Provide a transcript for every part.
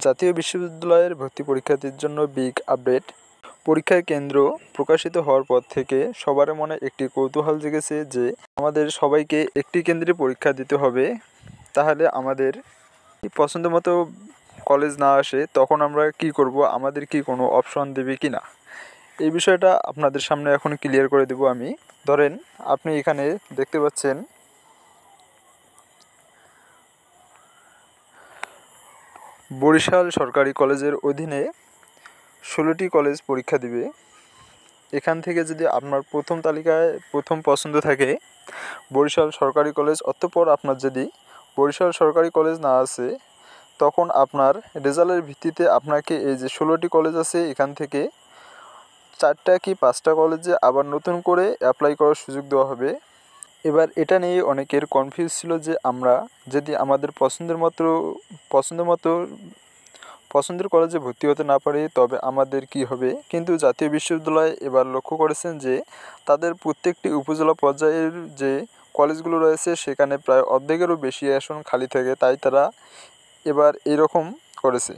জাতীয় বিশ্ববিদ্যালয়ের ভর্তি পরীক্ষার্থীর জন্য বিগ আপডেট। পরীক্ষার কেন্দ্র প্রকাশিত হওয়ার পর থেকে সবার মনে একটি কৌতূহল জেগেছে যে আমাদের সবাইকে একটি কেন্দ্রে পরীক্ষা দিতে হবে। তাহলে আমাদের পছন্দ মতো কলেজ না আসে তখন আমরা কি করব, আমাদের কি কোনো অপশন দেবে কি না, এই বিষয়টা আপনাদের সামনে এখন ক্লিয়ার করে দেব আমি। ধরেন আপনি এখানে দেখতে পাচ্ছেন বরিশাল সরকারি কলেজের অধীনে 16টি কলেজ পরীক্ষা দিবে। এখান থেকে যদি আপনার প্রথম তালিকায় প্রথম পছন্দ থাকে বরিশাল সরকারি কলেজ, অতঃপর আপনার যদি বরিশাল সরকারি কলেজ না আসে তখন আপনার রেজাল্টের ভিত্তিতে আপনাকে এই যে 16টি কলেজ আছে এখান থেকে 4টা কি 5টা কলেজে আবার নতুন করে অ্যাপ্লাই করার সুযোগ দেওয়া হবে। এবার এটা নিয়ে অনেকের কনফিউজ ছিল যে আমরা যদি আমাদের পছন্দের কলেজে ভর্তি হতে না পারি তবে আমাদের কি হবে। কিন্তু জাতীয় বিশ্ববিদ্যালয় এবার লক্ষ্য করেছেন যে তাদের প্রত্যেকটি উপজেলা পর্যায়ের যে কলেজগুলো রয়েছে সেখানে প্রায় অর্ধেকেরও বেশি আসন খালি থাকে, তাই তারা এবার এরকম করেছে।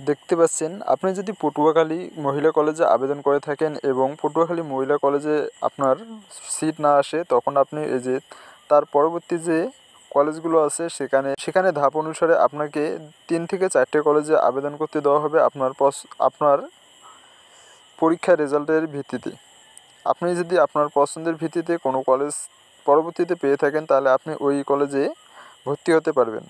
দেখতে পাচ্ছেন আপনি যদি পটুয়াখালী মহিলা কলেজে আবেদন করে থাকেন এবং পটুয়াখালী মহিলা কলেজে আপনার সিট না আসে তখন আপনি এই যে তার পরবর্তী যে কলেজগুলো আছে সেখানে ধাপ অনুসারে আপনাকে 3 থেকে 4টে কলেজে আবেদন করতে দেওয়া হবে আপনার পরীক্ষার রেজাল্টের ভিত্তিতে। আপনি যদি আপনার পছন্দের ভিত্তিতে কোনো কলেজ পরবর্তীতে পেয়ে থাকেন তাহলে আপনি ওই কলেজে ভর্তি হতে পারবেন।